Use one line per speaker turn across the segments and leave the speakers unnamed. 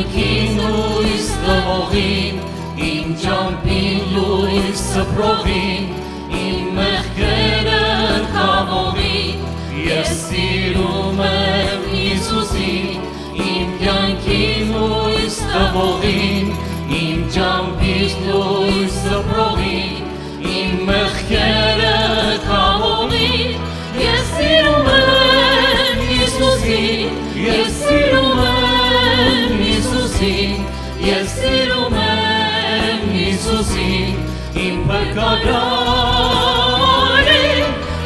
կյանքին լույս տվողին, իմ ճամփին լույս սփռողին, իմ մեղքերը թաղողին, ես սիրում եմ Հիսուսին, իմ կյանքին լույս տվողին, իմ ճամփին լույս սփռողին, իմ մեղքերը թաղողին, ես սիրում եմ Հիսուսին, ես սիրում եմ Հիսուսին, ես սիրում եմ Հիսուսին, իմ փրկարարին,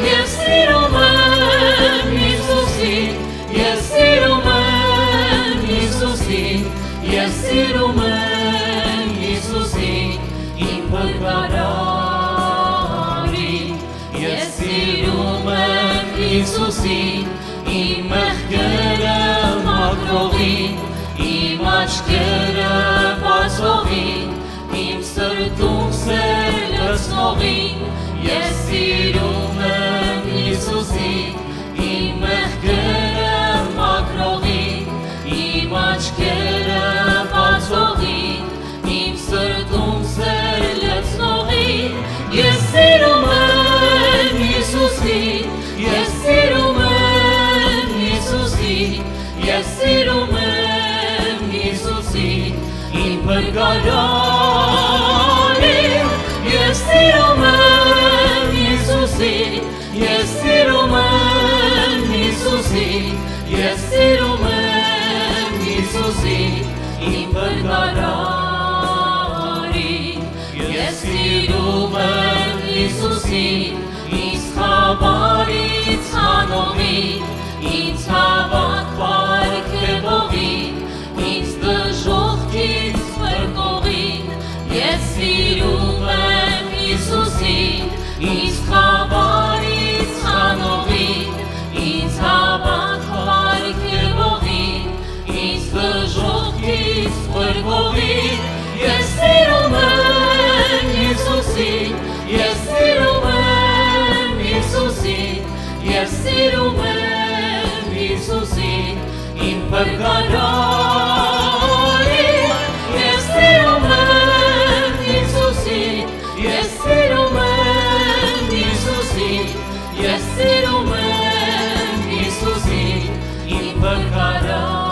ես սիրում եմ Հիսուսին, ես սիրում եմ Հիսուսին, ես սիրում եմ Հիսուսին, իմ փրկարարին, ես սիրում եմ Հիսուսին, իմ մեղքերը մաքրողին, իմ աչքերը բացողին, իմ սրտում սեր լցնողին, ես սիրում եմ Հիսուսին, իմ մեղքերը մաքրողին, իմ աչքերը բացողին, իմ սրտում սեր լցնողին, ես սիրում եմ Հիսուսին, ես սիրում եմ Հիսուսին, ես սիրում եմ Հիսուսին, իմ փրկարարին, ես սիրում եմ Հիսուսին, ես սիրում եմ Հիսուսին, ես սիրում եմ Հիսուսին, իմ փրկարարին, ես սիրում եմ Հիսուսին, ինձ խավարից հանողին, ինձ հավատ պարգևողին, ինձ դժոխքից փրկողին, ես սիրում եմ Հիսուսին, ինձ խավարից հանողին, ինձ հավատ պարգևողին, ինձ դժոխքից փրկողին, ես սիրում եմ Հիսուսին, ես սիրում եմ Հիսուսին, ես սիրում եմ Հիսուսին, իմ փրկարարին, ես սիրում եմ Հիսուսին, ես սիրում եմ Հիսուսին, ես սիրում եմ Հիսուսին, իմ փրկարարին։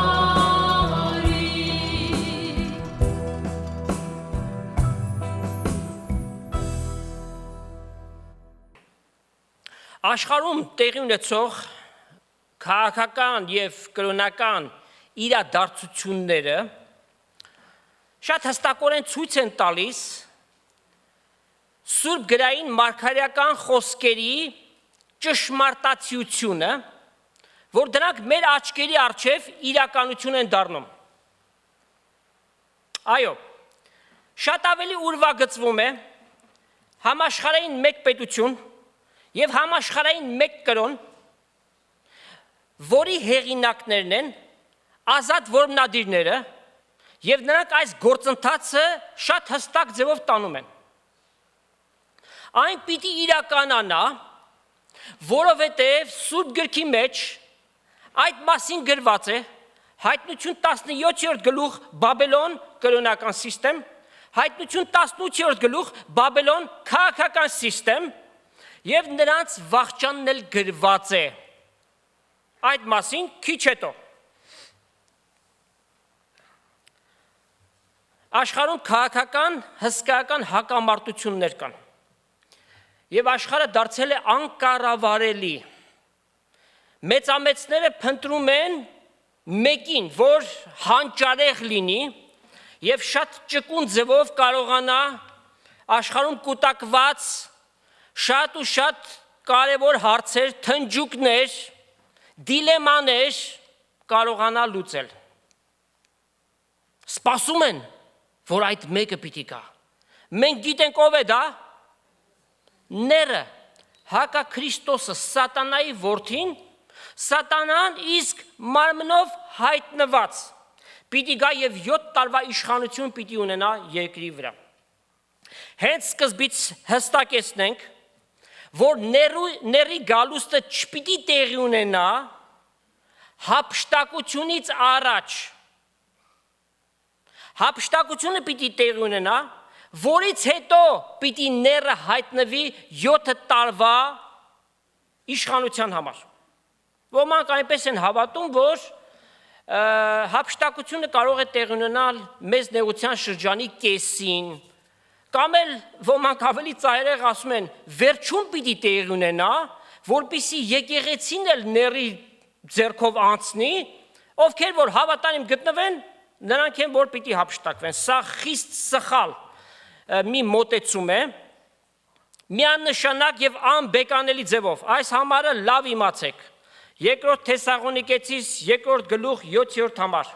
Աշխարհում տեղի ունեցող քաղաքական եւ կրոնական իրադարձությունները շատ հստակորեն ցույց են տալիս Սուրբ գրային մարգարեական խոսքերի ճշմարտացիությունը, որ դրանք մեր աչքերի առջև իրականություն են դառնում։ Այո, շատ ավելի ուրվագծվում է համաշխարհային մեկ պետություն եւ համաշխարհային մեկ կրոն, որի հեղինակներն են ազատ որմնադիրները, եւ նրանք այս գործընթացը շատ հստակ ձևով տանում են։ Այն պիտի իրականանա, որովհետեւ Սուրբ գրքի մեջ այդ մասին գրված է Հայտնություն 17-րդ գլուխ Բաբելոն կրոնական սիստեմ, Հայտնություն 18-րդ գլուխ Բաբելոն քաղաքական սիստեմ, եւ նրանց վախճանն էլ գրված է այդ մասին քիչ հետո։ Աշխարհում քաղաքական հսկայական հակամարտություններ կան եւ աշխարհը դարձել է անկառավարելի։ Մեծամեծները փնտրում են մեկին, որ հանճարեղ լինի եւ շատ ճկուն ձևով կարողանա աշխարհում կուտակված շատ ու շատ կարևոր հարցեր, թնջուկներ, դիլեմաներ կարողանա լուծել։ Սպասում են, որ այդ մեկը պիտի գա։ Մենք գիտենք ով է դա։ Ները, հակա Քրիստոսը, սատանայի որդին, սատանան իսկ մարմնով հայտնված։ Պիտի գա եւ 7 տարվա իշխանություն պիտի ունենա երկրի վրա։ Հենց սկզբից հստակեցնենք, որ ների գալուստը չպիտի տեղի ունենա հափշտակությունից առաջ։ հափշտակությունը պիտի տեղի ունենա, որից հետո պիտի ները հայտնվի 7 տարվա իշխանության համար։ Ոմանք այնպես են հավատում, որ հափշտակությունը կարող է տեղի ունենալ մեծ նեղության շրջանի կեսին, կամ էլ ոմանք ավելի ծայրահեղ ասում են, վերջում պիտի տեղի ունենա, որպեսզի եկեղեցին էլ ների ձեռքով անցնի, ովքեր որ հավատանիմ գտնվեն, նրանք են որ պիտի հափշտակվեն։ Սա խիստ սխալ մի մոտեցում է, միանշանակ եւ անբեկանելի ձևով։ Այս համարը լավ իմացեք։ Երկրորդ Թեսաղոնիկեցիս 2-րդ գլուխ 7-րդ համար։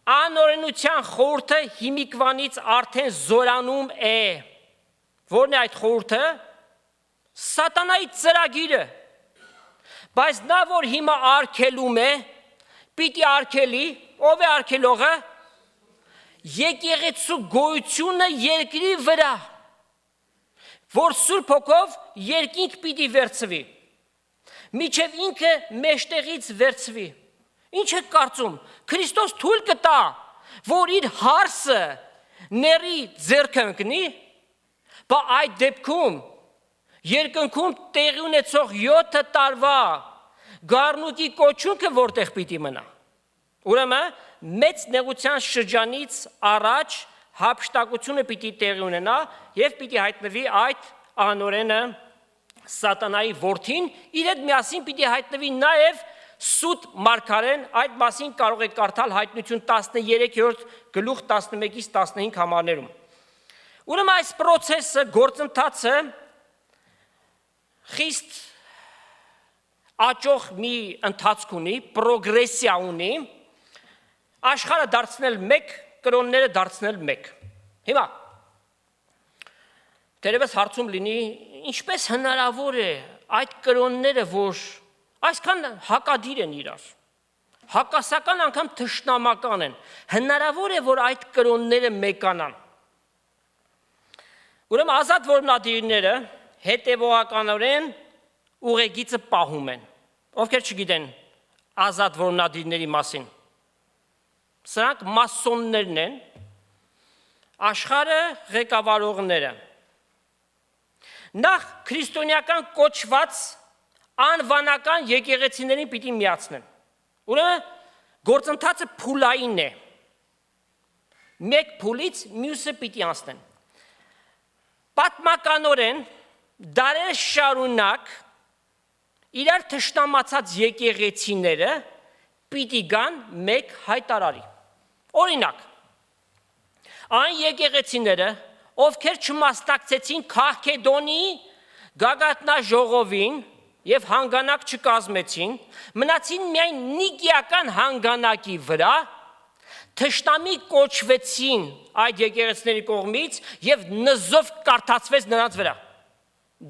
Անօրենության խորհուրդը հիմիկվանից արդեն զորանում է։ Որն է այդ խորհուրդը։ Սատանայի ծրագիրը։ Բայց նա որ հիմա արգելում է, պիտի արգելի, ով է արգելողը։ Եկեղեցու գոյությունը երկրի վրա, որ Սուրբ Հոգով երկինք պիտի վերցվի, միջև ինքը մեջտեղից վերցվի։ Ինչ է կարծում, Քրիստոս թույլ կտա, որ իր հարսը ների ձեռքը ընկնի, բա այդ դեպքում երկնքում տեղի ունեցող 7 տարվա գառնուկի կոչունքը որտեղ պիտի մնա։ Ուրեմն մեծ նեղության շրջանից առաջ հափշտակությունը պիտի տեղի ունենա եւ պիտի հայտնվի այդ անօրենը սատանայի որդին, իր հետ միասին պիտի հայտնվի նաեւ սուտ մարգարեն, այդ մասին կարող եք կարդալ Հայտնություն 13-րդ գլուխ 11-ից 15 համարներում։ Ուրեմն այս process-ը, գործընթացը խիստ աճող մի ընթացք ունի, պրոգրեսիա ունի, աշխարհը դարձնել մեկ, կրոնները դարձնել մեկ։ Հիմա դերևս հարցում լինի, ինչպես հնարավոր է այդ կրոնները, որ այսքան հակադիր են իրար, հակասական անգամ թշնամական են, հնարավոր է, որ այդ կրոնները մեկանան։ Ուրեմն ազատ որմնադիրները հետևողականորեն ուղեգիծը պահում են, ովքեր չգիտեն ազատ որմնադիրների մասին։ Սրանք մասոններն են, աշխարհը ղեկավարողները։ Նախ քրիստոնեական կոչված անվանական եկեղեցիներին պիտի միացնեն։ Ուրեմն գործընթացը փուլային է։ Մեկ փուլից մյուսը պիտի անցնեն։ Պատմականորեն դարեր շարունակ իրար թշնամացած եկեղեցիները պիտի գան մեկ հայտարարի։ Օրինակ, այն եկեղեցիները, ովքեր չմասնակցեցին Քահքեդոնի գագաթնաժողովին եւ հանգանակ չկազմեցին, մնացին միայն նիկիական հանգանակի վրա, թշնամի կոչվեցին այդ եկեղեցիների կողմից եւ նզով կարդացվեց նրանց վրա։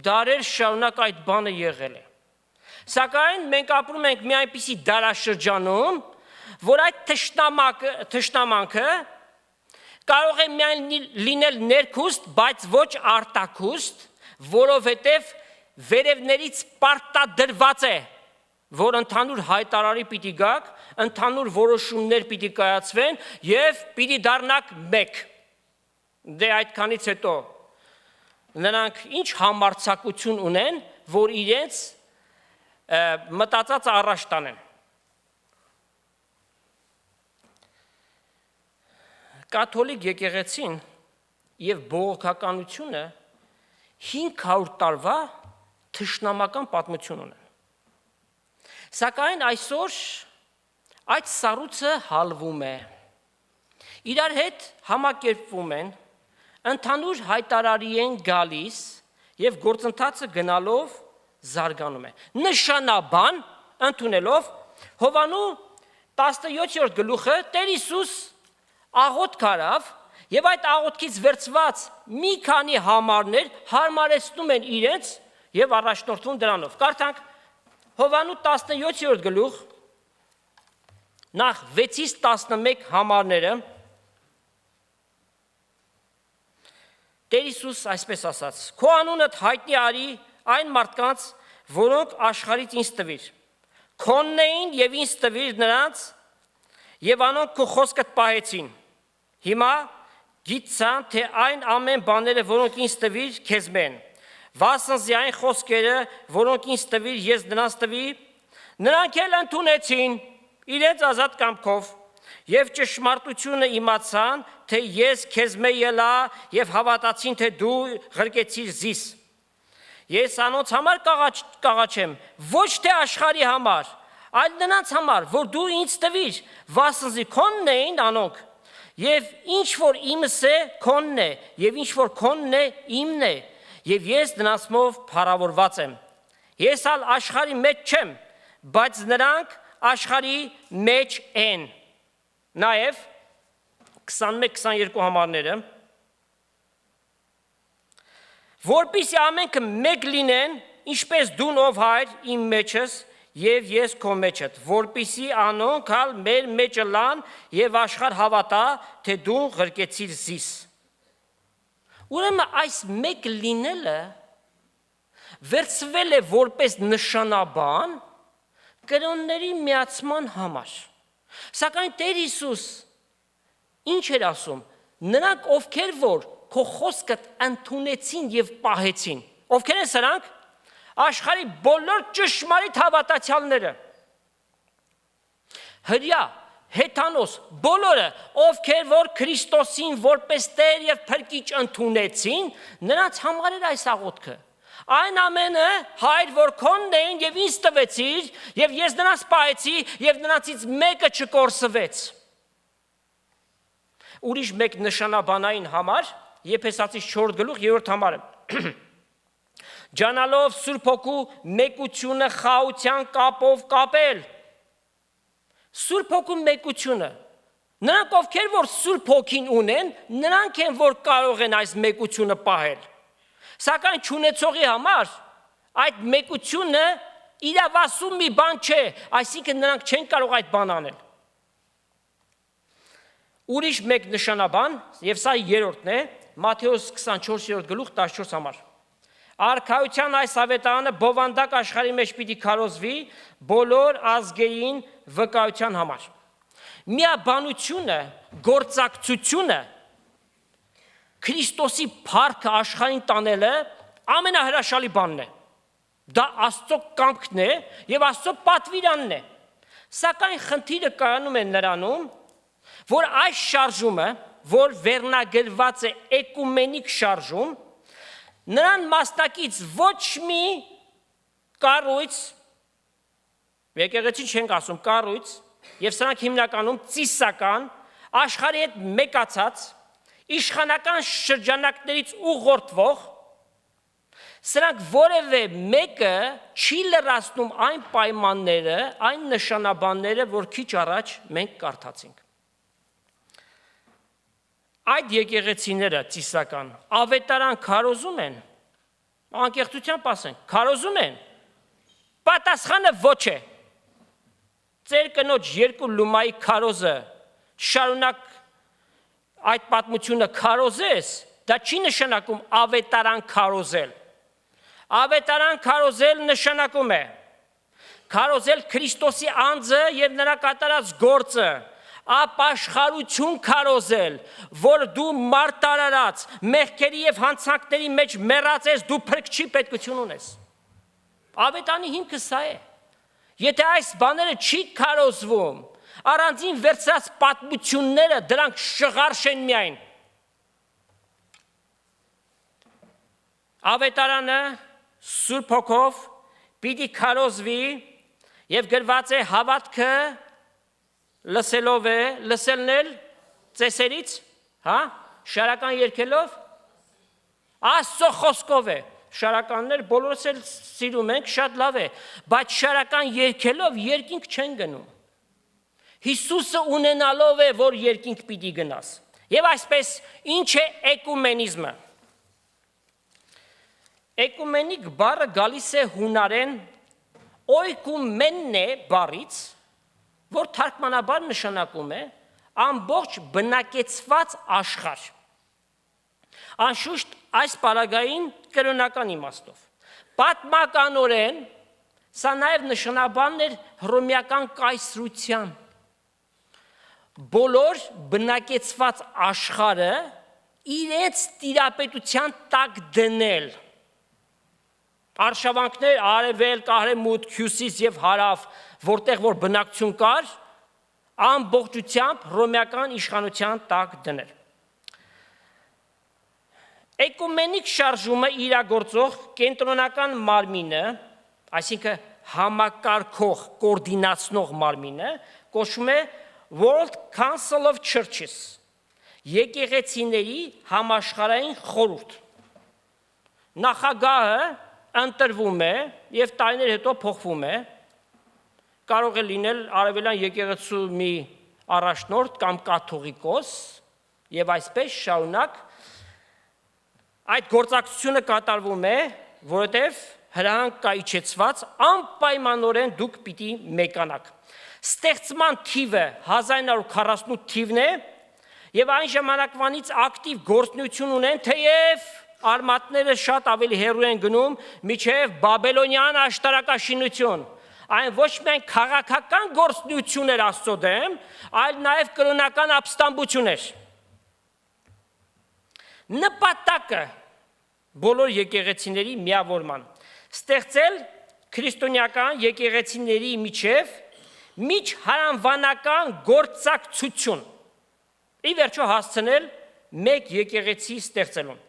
Դարեր շարունակ այդ բանը եղել է։ Սակայն մենք ապրում ենք մի այնպիսի դարաշրջանում, որ այդ թշնամանքը կարող է միայն լինել ներքուստ, բայց ոչ արտաքուստ, որովհետև վերևներից պարտադրված է, որ ընդհանուր հայտարարի պիտի գաք, ընդհանուր որոշումներ պիտի կայացվեն եւ պիտի դառնաք մեկ։ Դե այդքանից հետո նրանք ինչ համարձակություն ունեն, որ իրենց մտածած առաջ տանեն։ Կաթոլիկ եկեղեցին եւ բողոքականությունը 500 տարվա թշնամական պատմություն ունեն։ Սակայն այսօր այդ սառույցը հալվում է։ Իրար հետ համակերպվում են, ընդհանուր հայտարարի են գալիս եւ գործընթացը գնալով զարգանում է։ Նշանաբան ընդունելով Հովանու 17-րդ գլուխը Տեր Հիսուս աղոթք կարավ եւ այդ աղոթքից վերցված մի քանի համարներ հարմարեցնում են իրենց եւ առաջնորդվում դրանով։ Կարդանք Հովանու 17-րդ գլուխ նախ 6-ից 11 համարները։ Տեր Հիսուս այսպես ասաց. Քո անունդ հայտնի արի այն մարդկանց, որոնք աշխարհից ինձ տվիր։ Քոնն էին եւ ինձ տվիր նրանց, եւ անոնք քո խոսքդ պահեցին։ Հիմա գիտցան, թե այն ամեն բաները, որոնք ինձ տվիր, քեզ մեն։ Վասնզի այն խոսքերը, որոնք ինձ տվիր, ես նրանց տվի, նրանք էլ ընդունեցին իրենց ազատ կամքով եւ ճշմարտությունը իմացան, թե ես քեզ մե ելա եւ հավատացին, թե դու ղրկեցիր զիս։ Ես անոնց համար կաղաչեմ, ոչ թե աշխարհի համար, այլ նրանց համար, որ դու ինձ տվիր, վասնզի քոնն էին անոնք։ Եվ ինչ որ իմս է, քոնն է, եւ ինչ որ քոնն է, իմն է, եւ ես նրանցով փառավորված եմ։ Ես ալ աշխարհի մեջ չեմ, բայց նրանք աշխարհի մեջ են։ Նաեւ 21-22 համարները, որպեսզի ամենքը մեկ լինեն, ինչպես դու ով հայր իմ մեջս եւ ես քո մեջդ, որպեսզի անոնք ալ մեր մեջը լան եւ աշխարհ հավատա, թե դու ղրկեցիր զիս։ Ուրեմն այս մեկ լինելը վերցվել է որպես նշանաբան կրոնների միացման համար։ Սակայն Տեր Հիսուս ինչ էր ասում, նրանք ովքեր որ քո խոսքդ ընդունեցին եւ պահեցին, ովքեր են սրանք, աշխարհի բոլոր ճշմարիտ հավատացյալները, հրյա, հեթանոս, բոլորը, ովքեր որ Քրիստոսին որպես Տեր եւ Փրկիչ ընդունեցին, նրանց համար էր այս աղոթքը։ Այն ամենը հայր որ քոնն էին եւ ինձ տվեցիր եւ ես նրանց պահեցի եւ նրանցից մեկը չկորսվեց։ Ուրիշ մեկ նշանաբանային համար Եփեսացիս 4:3 համարը։ Ջանալով Սուրբ Հոգու մեկությունը խաղության կապով կապել։ Սուրբ Հոգու մեկությունը։ Նրանք ովքեր որ Սուրբ Հոգին ունեն, նրանք են որ կարող են այս մեկությունը պահել։ Սակայն չունեցողի համար այդ մեկությունը իրավասու մի բան չէ, այսինքն նրանք չեն կարող այդ բան անել։ Ուրիշ մեկ նշանաբան, եւ սա երրորդն է, Մատթեոս 24:14 համար։ Արքայության այս ավետարանը բովանդակ աշխարհի մեջ պիտի քարոզվի բոլոր ազգերին վկայության համար։ Միաբանությունը, գործակցությունը Քրիստոսի փառքը աշխարհին տանելը ամենահրաշալի բանն է։ Դա Աստծո կամքն է եւ Աստծո պատվիրանն է։ Սակայն խնդիրը կայանում է նրանում, որ այս շարժումը, որ վերնագրված է էկումենիկ շարժում, նրան մասնակից ոչ մի կառույց, եկեղեցին չենք ասում կառույց, եւ սրանք հիմնականում ծիսական, աշխարհի հետ մեկացած, իշխանական շրջանակներից ուղղորդվող, սրանք որևէ մեկը չի լրացնում այն պայմանները, այն նշանաբանները, որ քիչ առաջ մենք կարդացինք։ Այդ եկեղեցիները ծիսական ավետարան քարոզում են, անկեղծությամբ ասենք, քարոզում են, պատասխանը ոչ է։ Ձեր կնոջ երկու լումայի քարոզը շարունակ այդ պատմությունը քարոզես, դա չի նշանակում ավետարան քարոզել։ Ավետարան քարոզել նշանակում է քարոզել Քրիստոսի անձը եւ նրա կատարած գործը, ապաշխարություն քարոզել, որ դու մարտարարած, մեղքերի եւ հանցանքների մեջ մեռած ես, դու փրկչի պետքություն ունես։ Ավետանի հիմքը սա է։ Եթե այս բաները չի քարոզվում, առանձին վերցրած պատմությունները դրանք շղարշ են միայն։ Ավետարանը Սուրբ Հոգով պիտի քարոզվի եւ գրված է հավատքը լսելով է, լսելն էլ ծեսերից, հա, շարական երգելով, Աստծո խոսքով է, շարականներ բոլորս էլ սիրում ենք, շատ լավ է, բայց շարական երգելով երկինք չեն գնում։ Հիսուսը ունենալով է, որ երկինք պիտի գնաս։ Եվ այսպես, ինչ է էկումենիզմը։ Էկումենիկ բառը գալիս է հունարեն օյկումեննե բառից, որ թարգմանաբար նշանակում է ամբողջ բնակեցված աշխարհ։ Անշուշտ այս պարագային կրոնական իմաստով։ Պատմականորեն սա նաև նշանաբան էր հռոմեական կայսրության։ բոլոր բնակեցված աշխարհը իրենց տիրապետության տակ դնել։ Արշավանքներ արևելք, արևմուտք, հյուսիս եւ հարավ, որտեղ որ բնակչություն կար, ամբողջությամբ հռոմեական իշխանության տակ դնել։ Էկումենիկ շարժումը իրագործող կենտրոնական մարմինը, այսինքն համակարգող, կոորդինացնող մարմինը, կոչվում է World Council of Churches, եկեղեցիների համաշխարհային խորհուրդ։ Նախագահը ընտրվում է եւ տարիներ հետո փոխվում է, կարող է լինել արևելյան եկեղեցու մի առաջնորդ կամ կաթողիկոս եւ այսպես շարունակ այդ գործակցությունը կատարվում է, որովհետեւ հրանք կա իջեցված անպայմանորեն դուք պիտի մեկանաք։ Ստեղծման թիվը 1948 թիվն է եւ այն ժամանակվանից ակտիվ գործունեություն ունեն, թեև արմատները շատ ավելի հեռու են գնում միջև բաբելոնյան աշտարակաշինություն։ Այն ոչ միայն քաղաքական գործունեություն էր Աստծո դեմ, այլ նաև կրոնական ապստամբություն էր։ Նպատակը բոլոր եկեղեցիների միավորման, ստեղծել քրիստոնեական եկեղեցիների միջև միջհարանվանական գործակցություն, ի վերջո հասցնել մեկ եկեղեցի ստեղծելուն։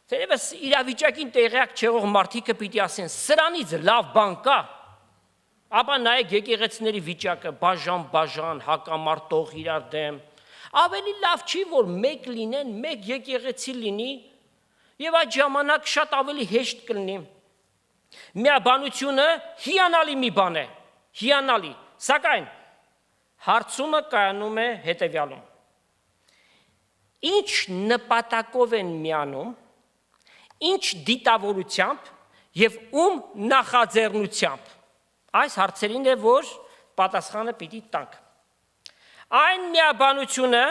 Թերևս իրավիճակին տեղյակ չեղող մարդիկը պիտի ասեն, սրանից լավ բան կա, ապա նայեք եկեղեցիների վիճակը, բաժան, հակամարտող իրար դեմ, ավելի լավ չի, որ մեկ լինեն, մեկ եկեղեցի լինի, եւ այդ ժամանակ շատ ավելի հեշտ կլինի։ Միաբանությունը հիանալի մի բան է, հիանալի, սակայն հարցումը կայանում է հետևյալում. ինչ նպատակով են միանում, ինչ դիտավորությամբ եւ ում նախաձեռնությամբ։ Այս հարցերին է, որ պատասխանը պիտի տանք։ Այն միաբանությունը,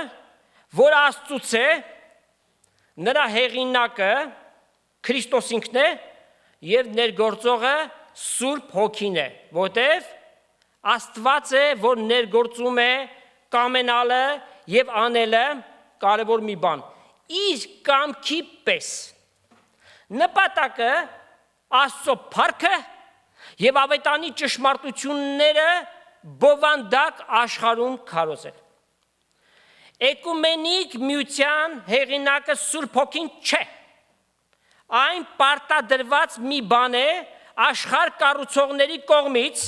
որ Աստծուց է, նրա հեղինակը Քրիստոս ինքն է եւ ներգործողը Սուրբ Հոգին է, որտեւ Աստված է, որ ներգործում է կամենալը եւ անելը, կարևոր մի բան, իր կամքի պես։ Նպատակը Աստծո փառքը եւ ավետանի ճշմարտությունները բովանդակ աշխարհում քարոզել։ Էկումենիկ միության հեղինակը Սուրբ Հոգին չէ։ Այն պարտադրված մի բան է աշխարհ կառուցողների կողմից,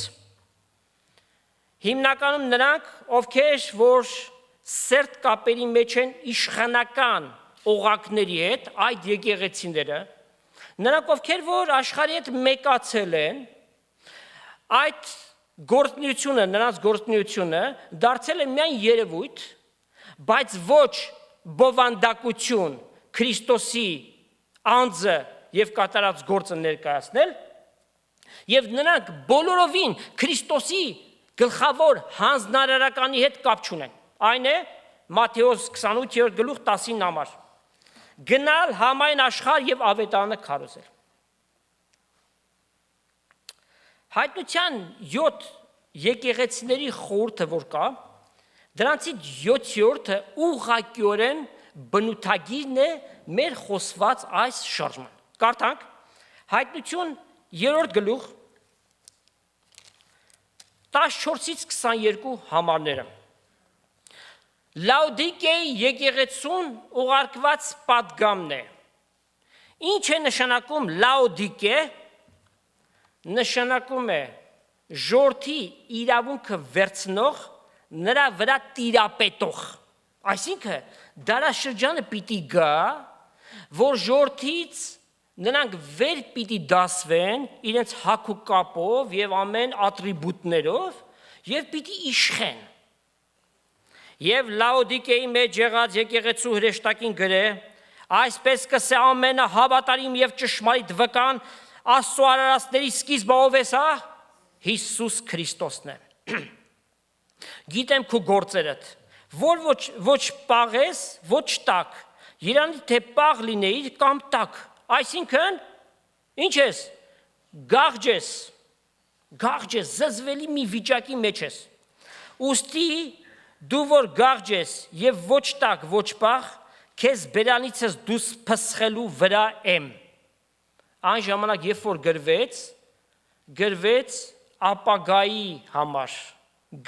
հիմնականում նրանք, ովքեր որ սերտ կապերի մեջ են իշխանական օղակների հետ, այդ եկեղեցիները, նրանք ովքեր որ աշխարհի հետ մեկացել են, այդ գործունեությունը, նրանց գործունեությունը դարձել է միայն երևույթ, բայց ոչ բովանդակություն Քրիստոսի անձը եւ կատարած գործը ներկայացնել, եւ նրանք բոլորովին Քրիստոսի գլխավոր հանձնարարականի հետ կապ չունեն։ Այն է Մատթեոս 28-րդ գլուխ 10-ին համար։ Գնալ համայն աշխարհ եւ ավետանը քարոզել։ Հայտնության 7 եկեղեցիների խորհուրդը որ կա, դրանցից 7-րդը ուղղակիորեն բնութագիրն է մեր խոսված այս շարժման։ Կարդանք Հայտնություն 3-րդ գլուխ 14-ից 22 համարները։ Լաուդիկեի եկեղեցուն ուղարկված պատգամն է։ Ինչ է նշանակում Լաուդիկե? Նշանակում է ժողովրդի իրավունքը վերցնող, նրա վրա տիրապետող։ Այսինքն դարաշրջանը պիտի գա, որ ժողովրդից նրանք վեր պիտի դասվեն իրենց հագ ու կապով եւ ամեն ատրիբուտներով եւ պիտի իշխեն։ Եվ Լաուդիկեի մեջ եղած եկեղեցու հրեշտակին գրե, այսպես կսե ամենը հավատարիմ եւ ճշմարիտ վկան Աստծո արարածների սկիզբը ով է սա? Հիսուս Քրիստոսն է։ Գիտեմ քո գործերդ, որ ոչ պաղես, ոչ տակ, երանի թե պաղ լինեիր կամ տակ, այսինքն, ինչ ես, գաղջ ես, զզվելի մի վիճակի մեջ ես, ուստի Դու որ գաղջ ես եւ ոչ տակ ոչ պաղ, քեզ բերանիցս դուս փսխելու վրա եմ։ Այն ժամանակ, երբ որ գրվեց ապագայի համար,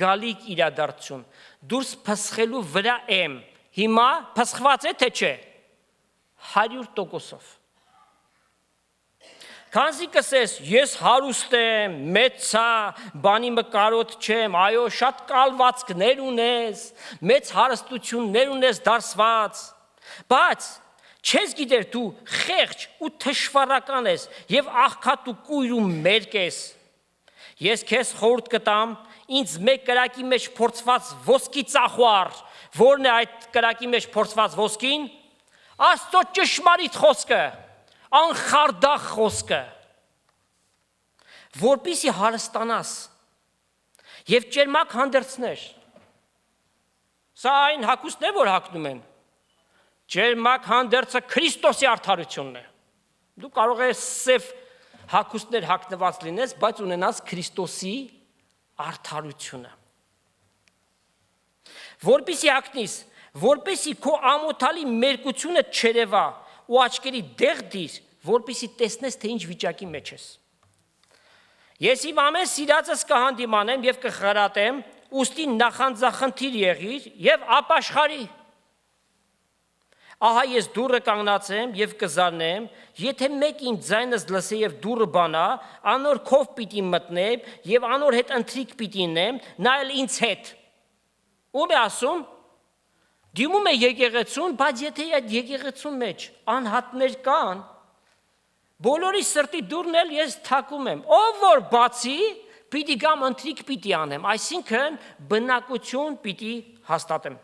գալիք իրադարձություն, դուրս փսխելու վրա եմ։ Հիմա փսխված է թե չէ։ 100%-ով։ Քանզի կսես, ես հարուստ եմ, մեծա, բանի մկարոտ չեմ, այո, շատ կալվածքներ ունես, մեծ հարստություններ ունես դարսված, բայց չես գիտեր դու խեղճ ու թշվառական ես եւ աղքատ ու կույր ու մերկ ես։ Ես քեզ խորհուրդ կտամ, ինձ մեկ կրակի մեջ փորձված ոսկի ծախուար, որն է այդ կրակի մեջ փորձված ոսկին, Աստծո ճշմարիտ խոսքը, անխարդախ խոսքը, որպեսզի հարստանաս եւ ճերմակ հանդերձներ։ Սա այն հագուստն է, որ հագնում են։ Ճերմակ հանդերձը Քրիստոսի արդարությունն է։ Դու կարող ես սև հագուստներ հագնված լինես, բայց ունենաս Քրիստոսի արդարությունը։ Որպեսզի հագնես, որպեսզի քո ամոթալի մերկությունը չերևա ու աչքերի դեղ դիր, որպեսզի տեսնես, թե ինչ վիճակի մեջ ես։ Ես իմ ամեն սիրածս կհանդիմանեմ եւ կխրատեմ, ուստի նախանձախնդիր եղիր եւ ապաշխարի։ Ահա ես դուռը կանգնացեմ եւ կզարնեմ, եթե մեկ իմ ձայնս լսե եւ դուռը բանա, անոր քով պիտի մտնեմ եւ անոր հետ ընթրիք պիտի նեմ, նա էլ ինձ հետ։ Ում է ասում։ Դիմում է եկեղեցուն, բայց եթե այդ եկեղեցու մեջ անհատներ կան, բոլորի սրտի դուռն էլ ես թակում եմ, ով որ բացի, պիտի գամ ընթրիք պիտի անեմ, այսինքն բնակություն պիտի հաստատեմ։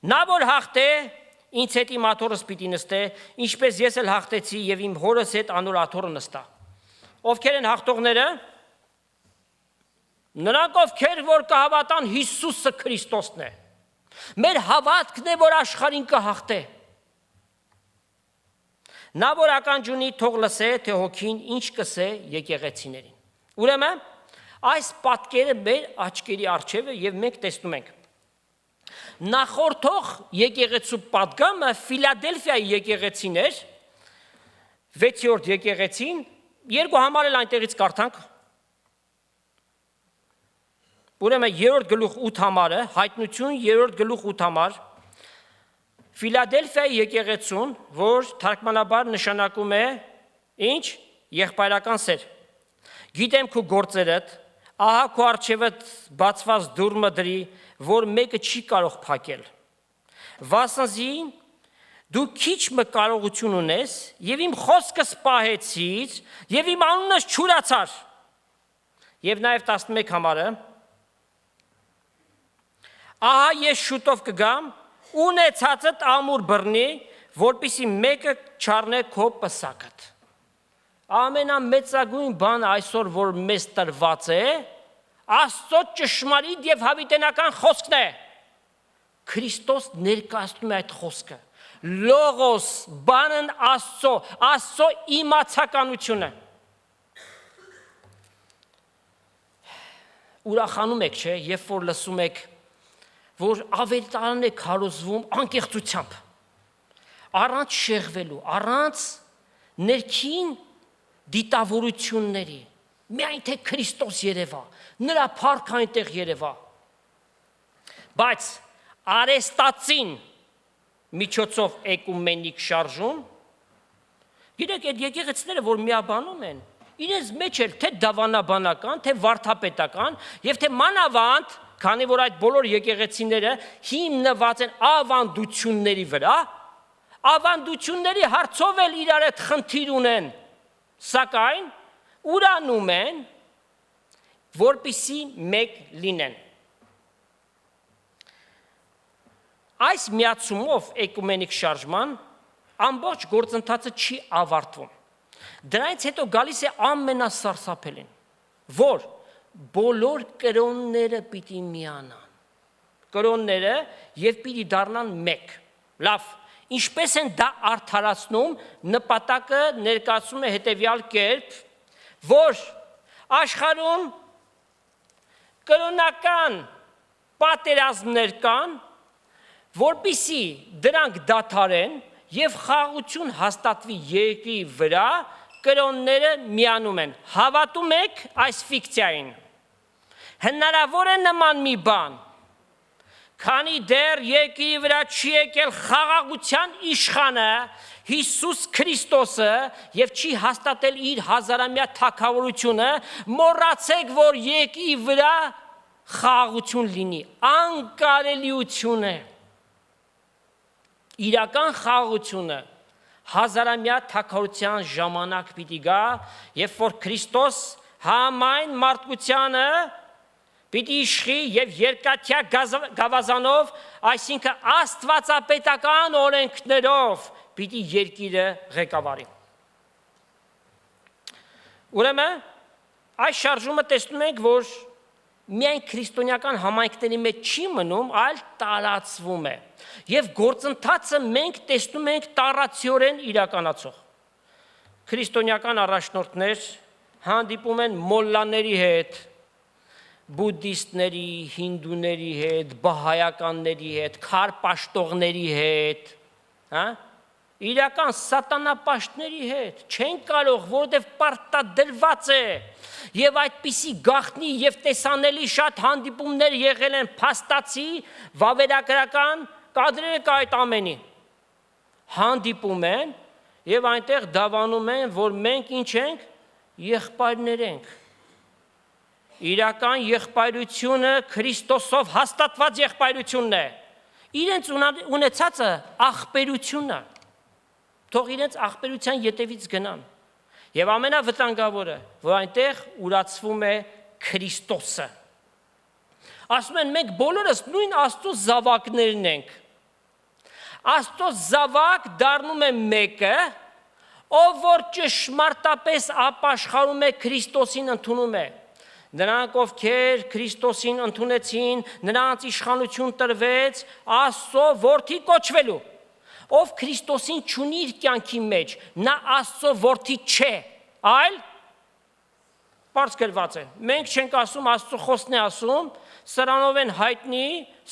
Նա որ հաղթե, ինձ հետ իմ աթոռս պիտի նստե, ինչպես ես էլ հաղթեցի եւ իմ հորս հետ անոր աթոռը նստա։ Ովքեր են հաղթողները։ Նրանք ովքեր որ կհավատան Հիսուսը Քրիստոսն է։ Մեր հավատքն է, որ աշխարհին կհաղթե։ Նա որ ականջունի թող լսե, թե հոգին ինչ կսե եկեղեցիներին։ Ուրեմն այս պատկերը մեր աչքերի առջև է եւ մենք տեսնում ենք։ Նախորդող եկեղեցու պատգամը Ֆիլադելֆիայի եկեղեցին էր, 6-րդ եկեղեցին, երկու համար էլ այնտեղից կարդանք։ Ուրեմն 3-րդ գլուխ 8 համարը, հայտնություն 3-րդ գլուխ 8 համար, Ֆիլադելֆիայի եկեղեցուն, որ թարգմանաբար նշանակում է ինչ, եղբայրական սեր։ Գիտեմ քո գործերդ, ահա քո առջևդ բացված դուռը դրի, որ մեկը չի կարող փակել։ Վասնզի դու քիչ կարողություն ունես, եւ իմ խոսքս պահեցիր, եւ իմ անունս չուրացար։ Եվ նաեւ 11 համարը Ահա ես շուտով կգամ, ունեցածդ ամուր բռնի, որպեսզի մեկը չառնե քո պսակդ։ Ամենամեծագույն բանը այսօր, որ մեզ տրված է, Աստծո ճշմարիտ եւ հավիտենական խոսքն է։ Քրիստոս ներկայացնում է այդ խոսքը։ Լոգոս, բանն Աստծո իմացականությունը։ Ուրախանում եք, չէ, երբ որ լսում եք, որ ավետարանն է քարոզվում անկեղծությամբ, առանց շեղվելու, առանց ներքին դիտավորությունների, միայն թե Քրիստոս երևա, նրա փառքը այնտեղ երևա։ Բայց արեստացին միջոցով էկումենիկ շարժում, գիտեք, այդ եկեղեցիները, որ միաբանում են, իրենց մեջ էլ թե դավանաբանական, թե վարդապետական, եւ թե մանավանդ, քանի որ այդ բոլոր եկեղեցիները հիմնված են ավանդությունների վրա, ավանդությունների հարցով էլ իրար հետ խնդիր ունեն, սակայն ուրանում են, որպեսզի մեկ լինեն։ Այս միացումով էկումենիկ շարժման ամբողջ գործընթացը չի ավարտվում։ Դրանից հետո գալիս է ամենասարսափելին, որ բոլոր կրոնները պիտի միանան։ Կրոնները եւ պիտի դառնան մեկ։ Լավ, ինչպես են դա արդարացնում, նպատակը ներկայացում է հետեւյալ կերպ, որ աշխարհում կրոնական պատերազմներ կան, որպեսզի դրանք դադարեն եւ խաղաղություն հաստատվի երկրի վրա, կրոնները միանում են։ Հավատում եք այս ֆիկցիային։ Հնարավոր է նման մի բան, քանի դեռ երկրի վրա չի եկել խաղաղության իշխանը Հիսուս Քրիստոսը եւ չի հաստատել իր հազարամյա թագավորությունը, մոռացեք, որ երկրի վրա խաղաղություն լինի, անկարելիություն է։ Իրական խաղաղությունը հազարամյա թագավորության ժամանակ պիտի գա, երբ որ Քրիստոս համայն մարդկությանը պիտի իշխի եւ երկաթյա գավազանով, այսինքն աստվածապետական օրենքներով պիտի երկիրը ղեկավարի։ Ուրեմն այս շարժումը տեսնում ենք, որ միայն քրիստոնեական համայնքների մեջ չի մնում, այլ տարածվում է։ Եվ գործընթացը մենք տեսնում ենք տարածիորեն իրականացող։ Քրիստոնեական առաջնորդներ հանդիպում են մոլլաների հետ, բուդդիստների, հինդուների հետ, բահայականների հետ, քարպաշտողների հետ, հա? Իրական սատանապաշտների հետ չեն կարող, որովհետև պարտադրված է, եւ այդպիսի գաղտնի եւ տեսանելի շատ հանդիպումներ եղել են փաստացի, վավերագրական կադրերը կա այդ ամենի։ Հանդիպում են եւ այնտեղ դավանում են, որ մենք ինչ ենք, եղբայրներ ենք։ Իրական եղբայրությունը Քրիստոսով հաստատված եղբայրությունն է։ Իրենց ունեցածը աղբերությունն է։ Թող իրենց աղբերության ետևից գնան։ Եվ ամենավտանգավորը, որ այնտեղ ուրացվում է Քրիստոսը։ Ասում են, մենք բոլորս նույն Աստծո զավակներն ենք։ Աստծո զավակ դառնում է մեկը, ով որ ճշմարտապես ապաշխարում է Քրիստոսին ընդունում է։ Նրանք, ովքեր Քրիստոսին ընդունեցին, նրանց իշխանություն տրվեց Աստծո որդի կոչվելու։ Ով Քրիստոսին չունի իր կյանքի մեջ, նա Աստծո որդի չէ, այլ բարձ գրված է։ Մենք չենք ասում, Աստծո խոսքն է ասում, սրանով են հայտնի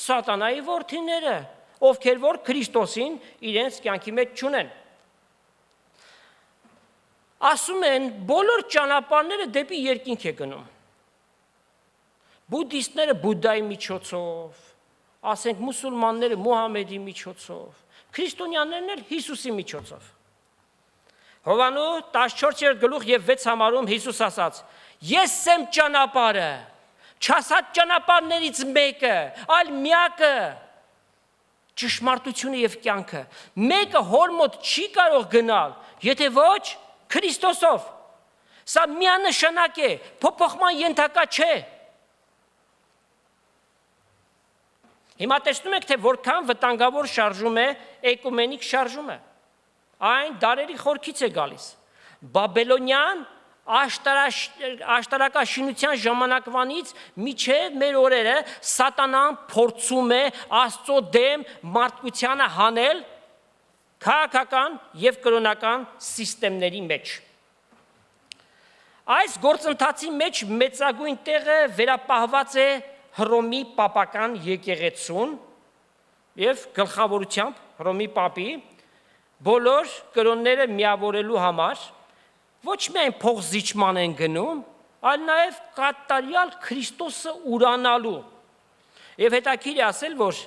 սատանայի որդիները, ովքեր որ Քրիստոսին իրենց կյանքի մեջ չունեն։ Ասում են, բոլոր ճանապարհները դեպի երկինք է գնում։ Բուդդիստները Բուդդայի միջոցով, ասենք մուսուլմանները Մուհամեդի միջոցով, քրիստոնյաներն էլ Հիսուսի միջոցով։ Հովանու 14-րդ գլուխ եւ 6 համարում Հիսուս ասաց. Ես եմ ճանապարհը, չասած ճանապարհներից մեկը, այլ միակը, ճշմարտությունը եւ կյանքը։ Մեկը հոր մոտ չի կարող գնալ, եթե ոչ Քրիստոսով։ Սա միանշանակ է, փոփոխման ենթակա չէ։ Հիմա տեսնում եք, թե որքան վտանգավոր շարժում է էկումենիկ շարժումը։ Այն դարերի խորքից է գալիս։ Բաբելոնյան աշտարակաշինության ժամանակվանից միջև մեր օրերը սատանան փորձում է Աստծո դեմ մարդկությանը հանել քաղաքական եւ կրոնական սիստեմների մեջ։ Այս գործընթացի մեջ մեծագույն տեղը վերապահված է Հռոմի պապական եկեղեցուն եւ գլխավորությամբ Հռոմի պապի բոլոր կրոնները միավորելու համար ոչ միայն փողզիչման են գնում, այլ նաեւ կատարյալ Քրիստոսը ուրանալու։ Եվ հետաքրքիր է ասել, որ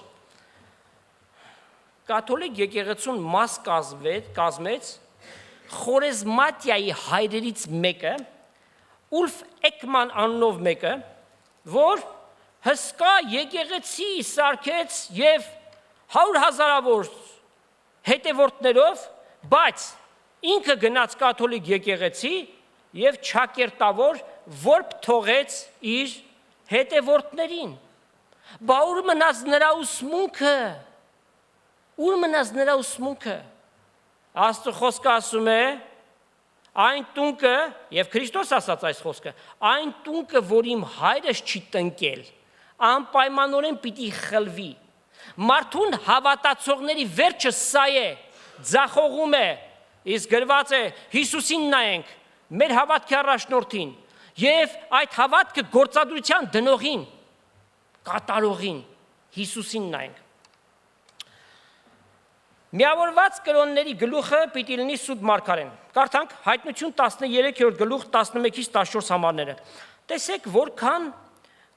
կաթոլիկ եկեղեցուն մաս կազմեց խորեզմատիայի հայրերից մեկը, Ուլֆ Էկման անունով մեկը, որ հսկա եկեղեցի սարքեց եւ 100,000-ավոր հետևորդներով, բայց ինքը գնաց կաթոլիկ եկեղեցի եւ չակերտավոր որբ թողեց իր հետևորդներին։ Բա ուր մնաց նրա ուսմունքը։ Ուր մնաց նրա ուսմունքը։ Աստծո խոսքը ասում է, այն տունքը, եւ Քրիստոս ասաց այս խոսքը, այն տունքը, որ իմ հայրս չի տնկել, անպայմանորեն պիտի խլվի։ Մարդուն հավատացողների վերջը սա է, ձախողում է, իսկ գրված է Հիսուսին նայենք, մեր հավատքի առաջնորդին, եւ այդ հավատքը գործադրության դնողին, կատարողին։ Հիսուսին նայենք։ Միավորված կրոնների գլուխը պիտի լինի Սուրբ Մարգարեն։ Կարդանք Հայտնություն 13-րդ գլուխ 11-ից 14 համարները։ Տեսեք, որքան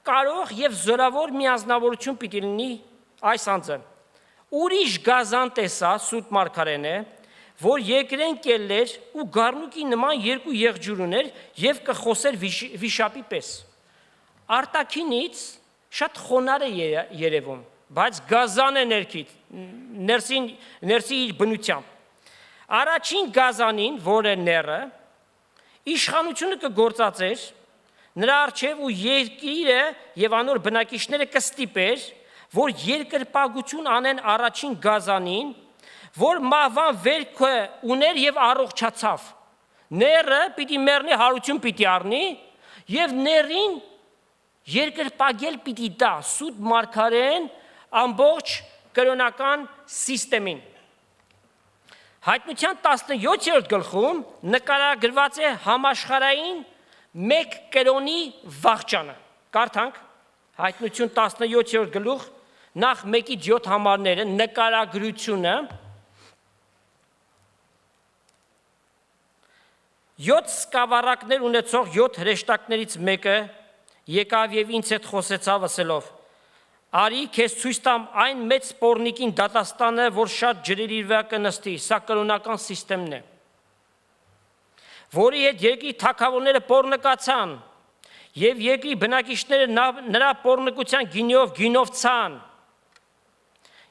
կարող եւ զորավոր միանձնավորություն պիտի լինի այս անձը։ Ուրիշ գազան տեսա Սուրբ Մարգարենը, որ երկրեն կելներ ու գառնուկի նման երկու եղջյուր ուներ եւ կխոսեր վիշապի պես։ Արտաքինից շատ խոնար է երևում, բայց գազան է ներսի իր բնությամբ։ Առաջին գազանին, որ է ները, իշխանությունը կգործածեր նրա առջև ու երկիրը եւ անոր բնակիչները կստիպեր, որ երկրպագություն անեն առաջին գազանին, որ մահվան վերքը ուներ եւ առողջացավ։ Ները պիտի մեռնի, հարություն պիտի առնի եւ ներին երկրպագել պիտի դա Սուրբ Մարգարեն ամբողջ կրոնական սիստեմին։ Հայտնության 17-րդ գլխում նկարագրված է համաշխարհային մեկ կրոնի վախճանը։ Կարդանք Հայտնություն 17-րդ գլուխ նախ 1-ից 7 համարները նկարագրությունը 7 սկավառակներ ունեցող 7 հրեշտակներից մեկը եկավ եւ ինձ հետ խոսեցավ ասելով. Արի քեզ ցույց տամ այն մեծ սպորնիկին դատաստանը, որ շատ ջրերի վրա կնստի, սա կրոնական սիստեմն է, որի հետ երկրի թագավորները պոռնկացան եւ երկրի բնակիչները նրա պոռնկության գինովցան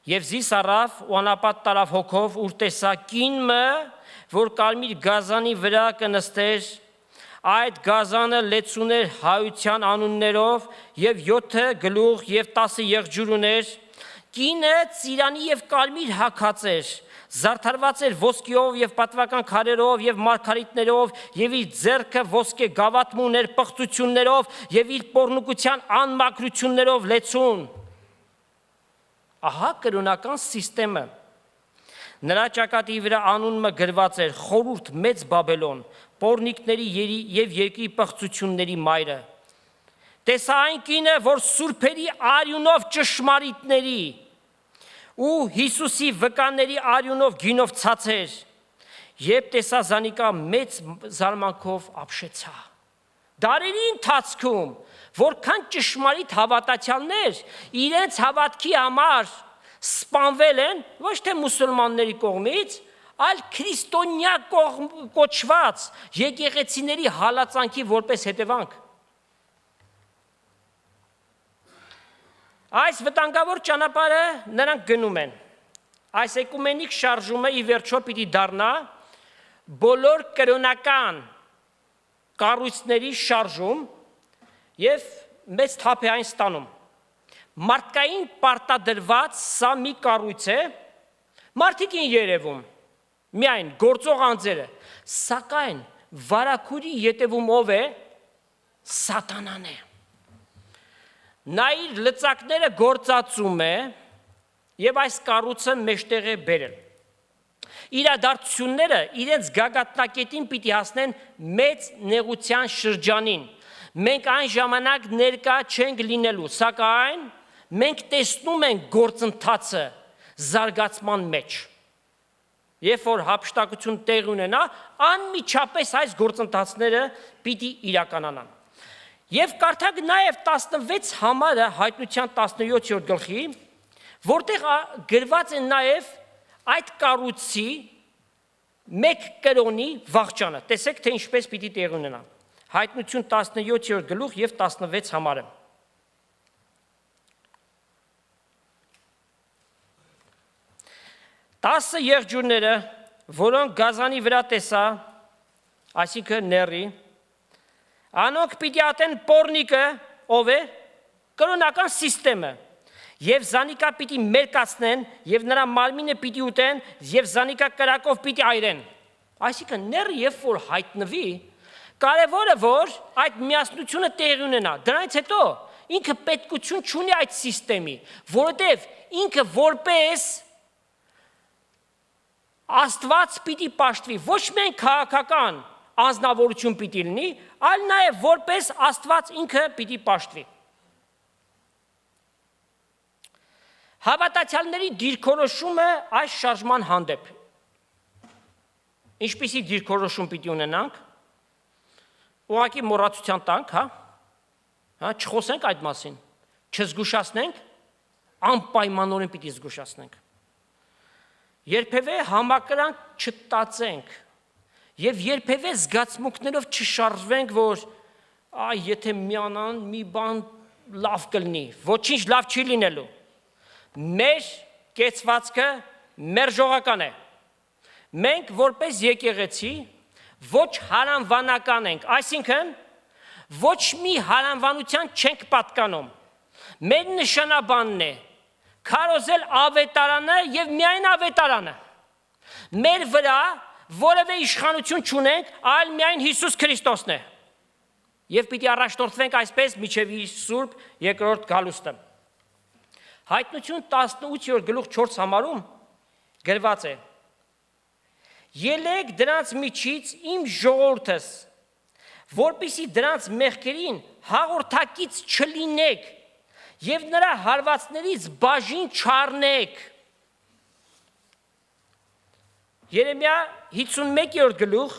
եւ զիս առավ ու անապատ տարավ հոգով ուր տեսա կինը, որ կարմիր գազանի վրա կնստեր, այդ գազանը լեցուներ հայության անուններով եւ 7 գլուխ եւ 10 եղջյուր ուներ, կինը ծիրանի եւ կարմիր հագած էր, զարդարված էր ոսկեով եւ պատվական քարերով եւ մարգարիտներով եւ իր ձեռքը ոսկե գավաթ ուներ պղծություններով եւ իր պոռնկության անմաքրություններով լեցուն։ Ահա կրոնական սիստեմը։ Նրա ճակատի վրա անունը գրված էր խորուրդ մեծ Բաբելոն, պոռնիկների եւ երկրի պղծությունների մայրը։ Տեսա այն կինը, որ սուրբերի արյունով ճշմարիտների ու Հիսուսի վկաների արյունով գինով ցածեր, երբ տեսա Զանիկա մեծ զարմանքով ապշեցա։ Դարերի ընթացքում որքան ճշմարիտ հավատացյալներ իրենց հավատքի համար սպանվել են ոչ թե մուսուլմանների կողմից, այլ քրիստոնյա կոչված եկեղեցիների հալածանքի որպես հետևանք։ Այս վտանգավոր ճանապարհը նրանք գնում են։ Այս էկումենիկ շարժումը ի վերջո պիտի դառնա բոլոր կրոնական կառույցների շարժում եւ մեծ թափ է այն ստանում։ Մարդկային պարտադրված սա մի կառույց է, մարդիկ են երևում, միայն գործող անձերը, սակայն վարակուրի ետևում ով է, սատանան է։ Նա իր լծակները գործածում է եւ այս կառույցը մեջտեղ է բերել։ Իրադարձությունները իրենց գագաթնակետին պիտի հասնեն մեծ նեղության շրջանին։ Մենք այն ժամանակ ներկա չենք լինելու, սակայն մենք տեսնում ենք գործընթացը զարգացման մեջ։ Երբ որ հափշտակություն տեղ ունենա, անմիջապես այս գործընթացները պիտի իրականանան։ Եվ կարդակ նաև 16 համարը Հայտնության 17-րդ գլխի, որտեղ գրված է նաև այդ կառույցի մեկ կրոնի վախճանը։ Տեսեք, թե ինչպես պիտի տեղ ունենա։ Հայտնություն 17-րդ գլուխ եւ 16 համարը։ Տասը եղջյուրները, որոնք գազանի վրա տեսա, այսինքն ների, անոնք պիտի ատեն պոռնիկը, ով է, կրոնական սիստեմը, եւ Զանիկա պիտի մերկացնեն, եւ նրա մարմինը պիտի ուտեն, եւ Զանիկա կրակով պիտի այրեն։ Այսինքն ները երբ որ հայտնվի, կարևորը որ այդ միասնությունը տեղի ունենա, դրանից հետո ինքը պետքություն չունի այդ սիստեմի, որովհետև ինքը որպես Աստված պիտի պաշտվի, ոչ միայն քաղաքական անձնավորություն պիտի լինի, այլ նաև որպես Աստված ինքը պիտի պաշտվի։ Հավատացյալների դիրքորոշումը այս շարժման հանդեպ։ Ինչպիսի դիրքորոշում պիտի ունենանք։ Ուղղակի մոռացության տանք, չխոսենք այդ մասին, չզգուշացնենք, անպայմանորեն պիտի զգուշացնենք։ Երբևէ համակրանք չտածենք եւ երբևէ զգացմունքներով չշարժվենք, որ եթե միանան մի բան լավ կլինի, ոչինչ լավ չի լինելու։ Մեր կեցվածքը մեր ժողական է։ Մենք որպես եկեղեցի ոչ հարանվանական ենք, այսինքն ոչ մի հարանվանության չենք պատկանում։ Մեր նշանաբանն է քարոզել ավետարանը եւ միայն ավետարանը։ Մեր վրա որևէ իշխանություն չունենք, այլ միայն Հիսուս Քրիստոսն է։ Եվ պիտի առաջնորդվենք այսպես մինչև իր սուրբ երկրորդ գալուստը։ Հայտնություն 18:4 համարում գրված է. Ելեք դրանց միջից իմ ժողովուրդս, որպեսզի դրանց մեղքերին հաղորդակից չլինեք եւ նրա հարվածներից բաժին չառնեք։ Երեմիա 51-րդ գլուխ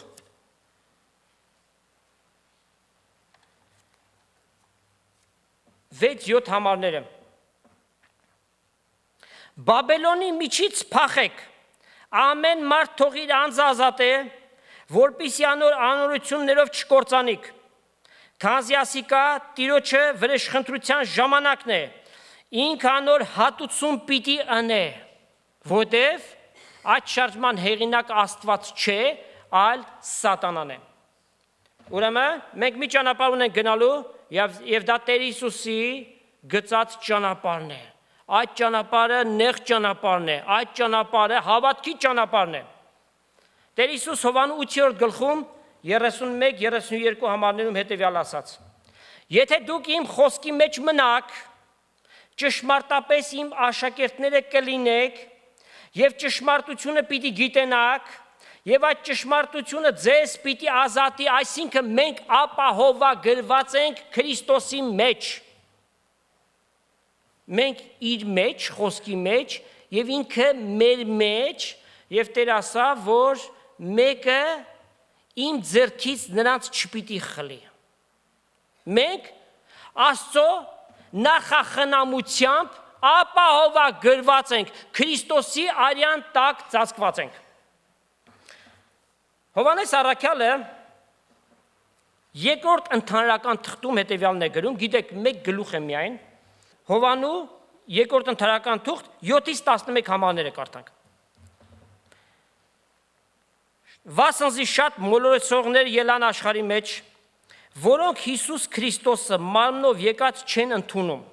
6-7 համարները։ Բաբելոնի միջից փախեք, ամեն մարդ թող իր անձը ազատե, որպեսզի անօրություններով չկործանիք։ Քանզի ասիկա Տիրոջը վրեժխնդրության ժամանակն է, ինքը անոր հատուցում պիտի անե, որտև այդ շարժման հեղինակ Աստված չէ, այլ Սատանան է։ Ուրեմն մենք մի ճանապարհ ունենք գնալու եւ դա Տեր Հիսուսի գծած ճանապարհն է։ Այդ ճանապարհը նեղ ճանապարհն է, այդ ճանապարհը հավատքի ճանապարհն է։ Տեր Հիսուս Հովհաննես 8-րդ գլխում 31-32 համարներում հետևյալ ասաց. Եթե դուք իմ խոսքի մեջ մնաք, ճշմարտապես իմ աշակերտները կլինեք եւ ճշմարտությունը պիտի գիտենաք եւ այդ ճշմարտությունը ձեզ պիտի ազատի, այսինքն մենք ապահովագրված ենք Քրիստոսի մեջ։ Մենք իր մեջ, խոսքի մեջ եւ ինքը մեր մեջ եւ Տեր ասա, որ մեկը իմ ձեռքից նրանց չպիտի խլի։ Մենք Աստծո նախախնամությամբ ապահովագրված ենք, Քրիստոսի արյան տակ ծածկված ենք։ Հովհաննես առաքյալը երկրորդ ընդհանրական թղթում հետևյալն է գրում, գիտեք, մեկ գլուխ է միայն, Հովհաննու երկրորդ ընդհանրական թուղթ 7-ից 11 համարները կարդանք։ Վասնզի շատ մոլորեցողներ ելան աշխարհի մեջ, որոնք Հիսուս Քրիստոսը մարմնով եկած չեն ընդունում։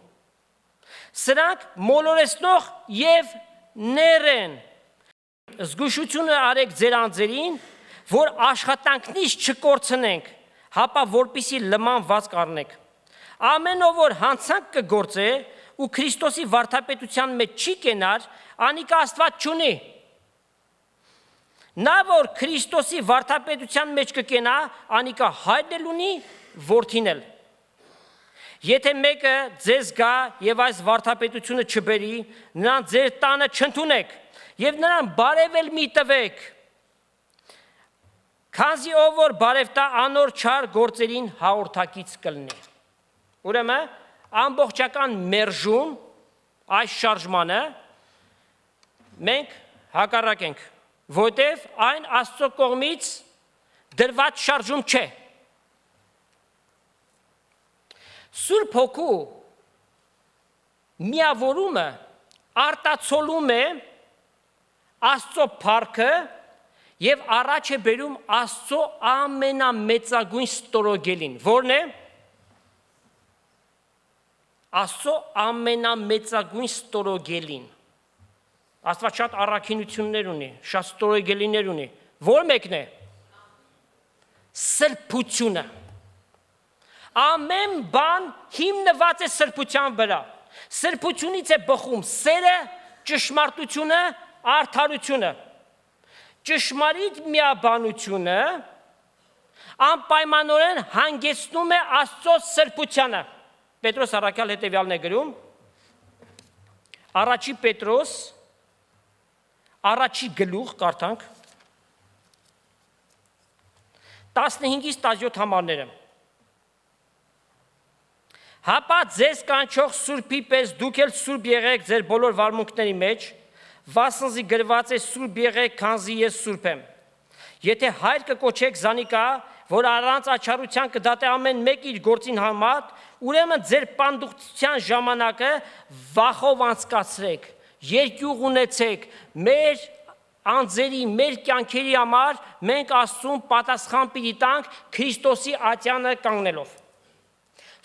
Սրանք մոլորեցնող եւ ներ են։ Զգուշությունը արեք ձեր անձերին, որ աշխատանքնից չկորցնենք, հապա որպիսի լման վազք առնեք։ Ամենով որ հանցանք կգործե ու Քրիստոսի վարդապետության մեջ չի կենար, անիկա Աստված չունի։ Նա որ Քրիստոսի վարդապետության մեջ կկենա, անիկա հայրն էլ ունի, որդին էլ։ Եթե մեկը ձեզ գա եւ այս վարդապետությունը չբերի, նրան ձեր տանը չընդունեք եւ նրան բարև էլ մի տվեք։ Քանզի ով որ բարև տա անոր չար գործերին հաղորդակից կլինի։ Ուրեմն ամբողջական մերժում այս շարժմանը մենք հակառակ ենք, որտև այն Աստծո կողմից դրված շարժում չէ։ Սուրբ Հոգու միավորումը արտացոլում է Աստծո փառքը եւ առաջ է բերում Աստծո ամենամեծագույն ստորոգելին, որն է Աստծո ամենամեծագույն ստորոգելին։ Աստված շատ առաքինություններ ունի, շատ ստորոգելիներ ունի։ Որ մեկն է։ Սրբությունը։ Ամեն բան հիմնված է սրբության վրա։ Սրբությունից է բխում սերը, ճշմարտությունը, արդարությունը։ Ճշմարիտ միաբանությունը անպայմանորեն հանգեցնում է Աստծո սրբությանը։ Պետրոս առաքյալ հետևյալն է գրում. Առաջի Պետրոս, առաջի գլուխ կարդանք 15-ից 17 համարները։ Հապա ձեզ կանչող Սուրբի պես դուք էլ սուրբ եղեք ձեր բոլոր վարմունքների մեջ, վասնզի գրված է սուրբ եղեք, քանզի ես սուրբ եմ։ Եթե հայր կկոչեք զանիկա, որ առանց աչառության կդատե ամեն մեկ իր գործին համար, ուրեմն ձեր պանդուխտության ժամանակը վախով անցկացրեք, երկյուղ ունեցեք, մեր անձերի, մեր կյանքերի համար մենք Աստծուն պատասխան պիտի տանք Քրիստոսի ատյանը կանգնելով։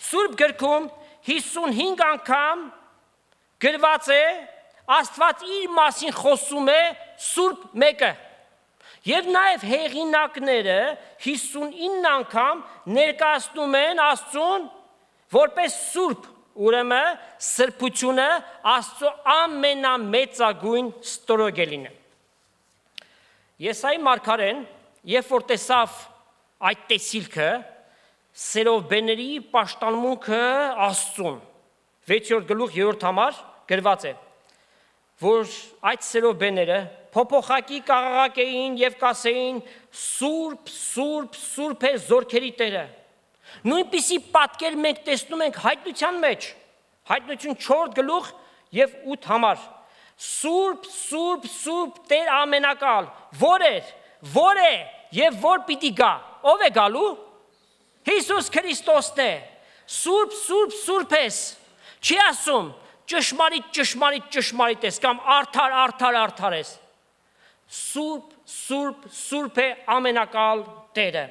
Սուրբ գրքում 55 անգամ գրված է, Աստված իր մասին խոսում է Սուրբ մեկը։ Եվ նաև հեղինակները 59 անգամ ներկայացնում են Աստծուն որպես Սուրբ, ուրեմն սրբությունը Աստծո ամենամեծագույն ստորոգելին է։ Եսայի մարգարեն, երբ որ տեսավ այդ տեսիլքը, սերով բեների պաշտամունքը Աստծուն, 6-րդ գլուխ 3-րդ համար գրված է, որ այդ սերով բեները փոփոխակի կաղաղակեին եւ կասեին Սուրբ, Սուրբ, Սուրբ է զորքերի Տերը։ Նույնպիսի պատկեր մենք տեսնում ենք հայտնության մեջ, հայտնություն 4 գլուխ եւ 8 համար։ Սուրբ, Սուրբ, Սուրբ Տեր ամենակալ, որ է եւ որ պիտի գա։ Ով է գալու։ Հիսուս Քրիստոսն է։ Սուրբ, Սուրբ, Սուրբ ես։ Չի ասում ճշմարիտ, ճշմարիտ, ճշմարիտ ես կամ արդար, արդար, արդար ես։ Սուրբ, Սուրբ, Սուրբ է ամենակալ Տերը։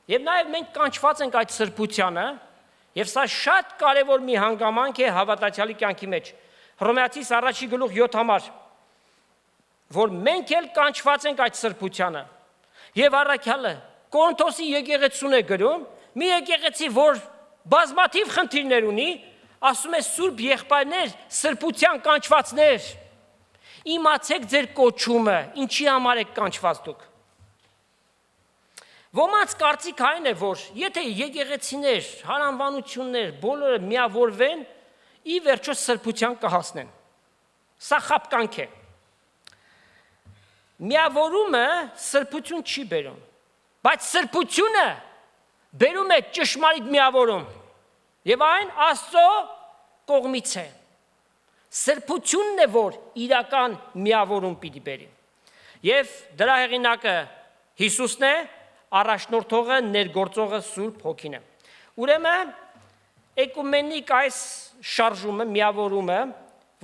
Եվ նաև մենք կանչված ենք այդ սրբությանը, եւ սա շատ կարևոր մի հանգամանք է հավատացյալի կյանքի մեջ։ Հռոմեացիս առաջի գլուխ 7 համար, որ մենք էլ կանչված ենք այդ սրբությանը։ Եվ առաքյալը Կորինթոսի եկեղեցուն է գրում, մի եկեղեցի, որ բազմաթիվ խնդիրներ ունի, ասում է սուրբ եղբայրներ, սրբության կանչվածներ, իմացեք ձեր կոչումը, ինչի համար եք կանչված դուք։ Ոմանց կարծիք այն է, որ եթե եկեղեցիներ, հարանվանություններ, բոլորը միավորվեն, ի վերջո սրբության կհասնեն։ Սա խաբկանք է։ Միավորումը սրբություն չի բերում, բայց սրբությունը բերում է ճշմարիտ միավորում, եւ այն Աստծո կողմից է։ Սրբությունն է, որ իրական միավորում պիտի բերի։ Եվ դրա հեղինակը Հիսուսն է, առաջնորդողը, ներգործողը Սուրբ Հոգին է։ Ուրեմն էկումենիկ այս շարժումը, միավորումը,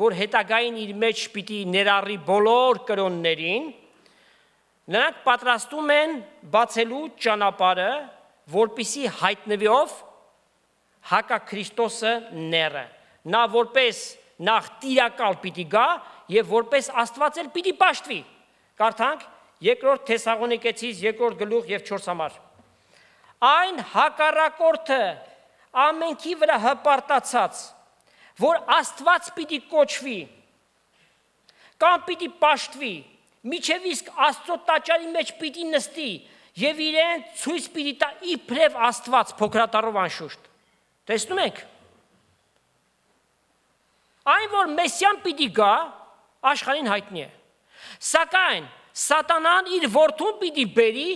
որ հետագային իր մեջ պիտի ներառի բոլոր կրոններին, նրանք պատրաստում են բացելու ճանապարհը, որպիսի հայտնվի ով հակաքրիստոսը ները։ Նա որպես նախ տիրակալ պիտի գա եւ որպես Աստված էլ պիտի պաշտվի։ Կարդանք 2-րդ Թեսաղոնիկեցիս 2-րդ գլուխ եւ 4 համար։ Այն հակառակորդը ամենքի վրա հպարտացած, որ Աստված պիտի կոչվի, կամ պիտի պաշտվի, միջև իսկ Աստծո տաճարի մեջ պիտի նստի եւ իրեն ցույց պիտի տա իբրև Աստված փոքրատարով անշուշտ։ Տեսնում եք։ Այն որ Մեսիան պիտի գա, աշխարհին հայտնի է։ Սակայն Սատանան իր որդուն պիտի բերի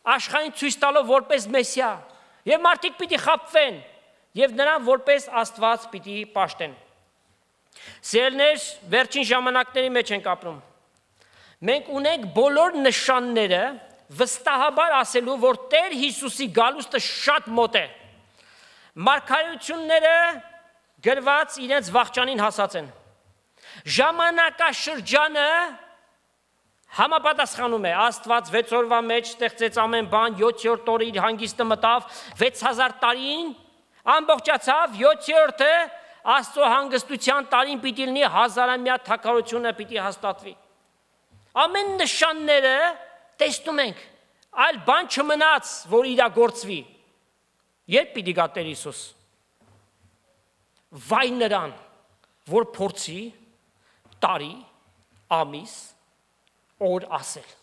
աշխարհին ցույց տալով որպես Մեսիա, եւ մարդիկ պիտի խաբվեն եւ նրան որպես Աստված պիտի պաշտեն։ Սիրելիներ, վերջին ժամանակների մեջ ենք ապրում։ Մենք ունենք բոլոր նշանները վստահաբար ասելու, որ Տեր Հիսուսի գալուստը շատ մոտ է։ Մարգարեությունները գրված իրենց վախճանին հասած են։ Ժամանակաշրջանը համապատասխանում է, Աստված 6 օրվա մեջ ստեղծեց ամեն բան, 7-րդ օրը իր հանգիստը մտավ, 6000 տարին ամբողջացավ, 7-րդը Աստծո հանգստության տարին պիտի լինի, 1000-ամյա թագավորությունը պիտի հաստատվի։ Ամեն նշանները տեսնում ենք, այլ բան չմնաց, որ իրագործվի։ Երբ պիտի գա Տեր Հիսուս։ Վայ նրան, որ փորձի տարի, ամիս, օր ասել։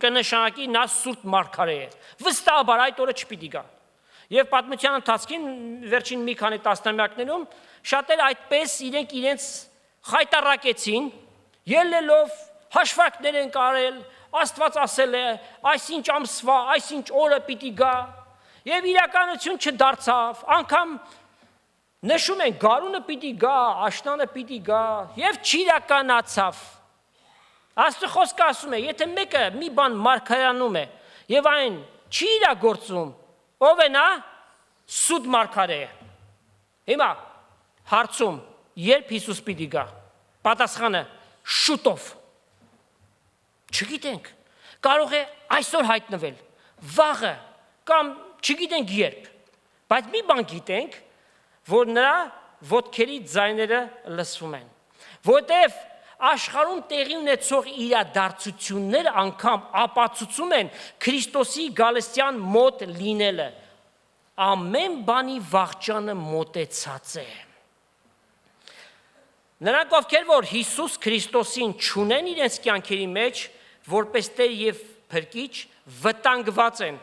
Կնշանակի նա սուրբ մարգարե է։ Վստահաբար այդ օրը չպիտի գա։ Եվ պատմության ընթացքին վերջին մի քանի տասնամյակներում շատերը այդպես իրենք իրենց խայտարակեցին, ելնելով հաշվարկներ են կարել, Աստված ասել է, այսինչ ամսվա, այսինչ օրը պիտի գա, եւ իրականություն չդարձավ, անգամ նշում են գարունը պիտի գա, աշնանը պիտի գա, եւ չիրականացավ։ Աստծո խոսքը ասում է, եթե մեկը մի բան մարգարեանում է եւ այն չի իրագործում, ով է նա, սուտ մարգարե է։ Հիմա հարցում, երբ Հիսուս պիտի գա, պատասխանը շուտով։ Չգիտենք, կարող է այսօր հայտնվել, վաղը կամ չգիտենք երբ, բայց մի բան գիտենք, որ նրա ոտքերի ձայները լսվում են, որտև աշխարհում տեղի ունեցող իրադարձություններ անգամ ապացուցում են Քրիստոսի գալստյան մոտ լինելը, ամեն բանի վաղճանը մոտեցած է։ Նրանք ովքեր որ Հիսուս Քրիստոսին չունեն իրենց կյանքերի մեջ, որպես Տեր եւ Փրկիչ վտանգված են,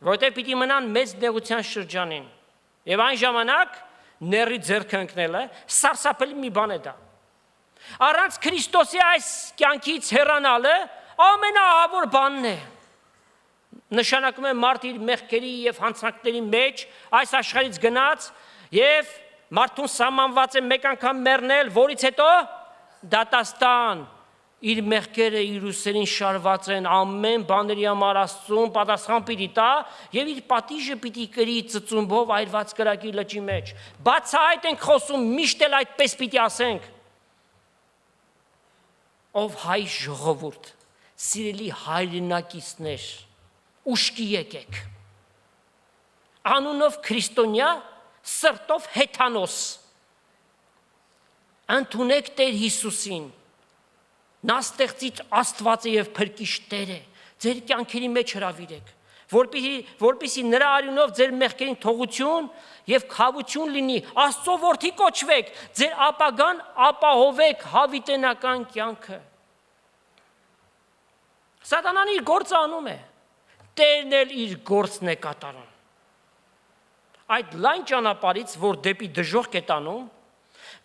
որտեղ պիտի մնան մեծ նեղության շրջանին, եւ այն ժամանակ ների ձեռքը ընկնելը սարսափելի մի բան է դա։ Առանց Քրիստոսի այս կյանքից հեռանալը ամենաահավոր բանն է։ Նշանակում է մարդ իր մեղքերի եւ հանցանքների մեջ այս աշխարհից գնաց եւ մարդուն սահմանված է մեկ անգամ մեռնել, որից հետո դատաստան, իր մեղքերը իր ուսերին շարված են, ամեն բաների համար Աստծուն պատասխան պիտի տա եւ իր պատիժը պիտի կրի ծծումբով այրված կրակի լճի մեջ։ Բացահայտ ենք խոսում, միշտ էլ այդպես պիտի ասենք։ Ով հայ ժողովուրդ, սիրելի հայրենակիցներ, ուշքի եկեք։ Անունով քրիստոնյա, սրտով հեթանոս։ Ընդունեք Տեր Հիսուսին։ Նա ստեղծիչ Աստված է եւ Փրկիչ Տեր է, ձեր կյանքերի մեջ հրավիրեք, որպեսզի նրա արյունով ձեր մեղքերին թողություն եւ քավություն լինի, Աստծո որդի կոչվեք, ձեր ապագան ապահովեք հավիտենական կյանքը։ Սատանան իր գործը անում է, Տերն էլ իր գործն է կատարում։ Այդ լայն ճանապարհից, որ դեպի դժոխք է տանում,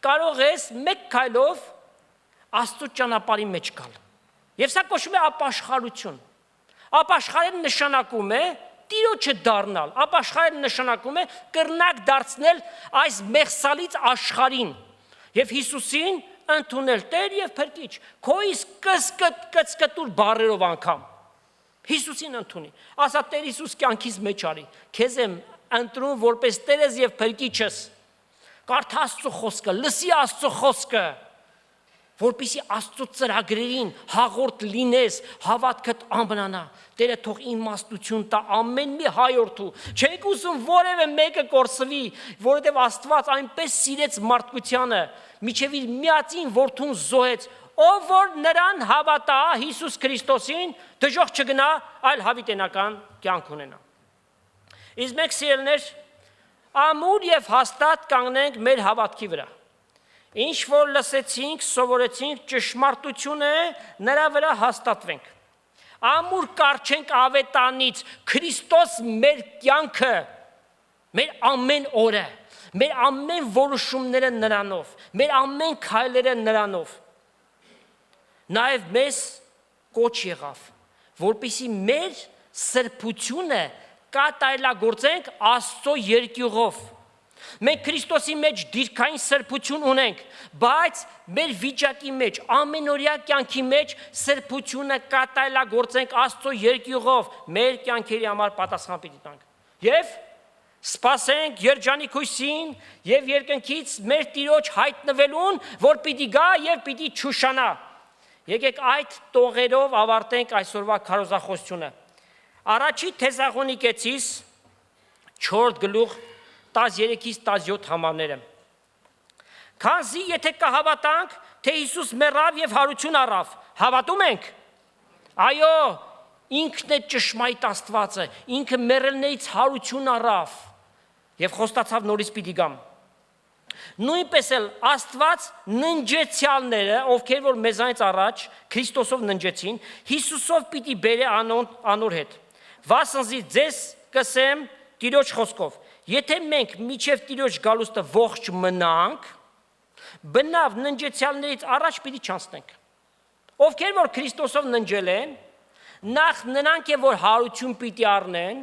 կարող ես մեկ քայլով Աստծո ճանապարհի մեջ գալ։ Եվ սա կոչվում է ապաշխարություն։ Ապաշխարել նշանակում է Տիրոջը դառնալ, ապաշխարել նշանակում է կրնակ դարձնել այս մեղսալից աշխարհին եւ Հիսուսին ընդունել Տեր եւ Փրկիչ։ Քո իսկ կծկտուր բառերով անգամ Հիսուսին ընդունի։ Ասա Տեր Հիսուս կյանքից մեջ արի։ Քեզ եմ ընտրում որպես Տերես եւ Փրկիչս։ Կարդա Աստծո խոսքը, լսի Աստծո խոսքը, որպեսզի Աստծո ծրագրերին հաղորդ լինես, հավատքդ ամբնանա։ Տերը թող իմաստություն տա ամեն մի հայորդու։ Չեք ուզում որևէ մեկը կորսվի, որովհետև Աստված այնպես սիրեց մարդկությանը, միջև իր միածին որդուն զոհեց, ով որ նրան հավատա Հիսուս Քրիստոսին, դժոխք չգնա, այլ հավիտենական կյանք ունենա։ Իսկ մենք սիրելիներ, ամուր եւ հաստատ կանգնենք մեր հավատքի վրա։ Ինչ որ լսեցինք, սովորեցինք, ճշմարտություն է, նրա վրա հաստատվենք։ Ամուր կարչենք ավետանից, Քրիստոս մեր կյանքը, մեր ամեն օրը, մեր ամեն որոշումները նրանով, մեր ամեն քայլերը նրանով։ Նաև մեզ կոչ եղավ, որպեսզի մեր սրբությունը կատարելագործենք Աստծո երկյուղով։ Մենք Քրիստոսի մեջ դիրքային սրբություն ունենք, բայց մեր վիճակի մեջ, ամենօրյա կյանքի մեջ սրբությունը կատարելագործենք Աստծո երկյուղով, մեր կյանքերի համար պատասխան պիտի տանք։ Եվ սպասենք երջանիկ հույսին եւ երկնքից մեր Տիրոջ հայտնվելուն, որ պիտի գա եւ պիտի չուշանա։ Եկեք այդ տողերով ավարտենք այսօրվա քարոզախոսությունը։ Առաջի Թեսաղոնիկեցիս 4 գլուխ 13-ից 17 համարները։ Քանզի եթե կհավատանք, թե Հիսուս մեռավ եւ հարություն առավ, հավատում ենք։ Այո, ինքն է ճշմարիտ Աստվածը, ինքը մեռելներից հարություն առավ եւ խոստացավ նորից պիտի գամ։ Նույնպես էլ Աստված ննջեցյալները, ովքեր որ մեզանից առաջ Քրիստոսով ննջեցին, Հիսուսով պիտի բերե անոր հետ։ Վասնզի ձեզ կսեմ Տիրոջ խոսքով. եթե մենք միջև Տիրոջ գալուստը ողջ մնանք, բնավ ննջեցյալներից առաջ պիտի չանցնենք։ Ովքեր որ Քրիստոսով ննջել են, նախ նրանք է որ հարություն պիտի առնեն,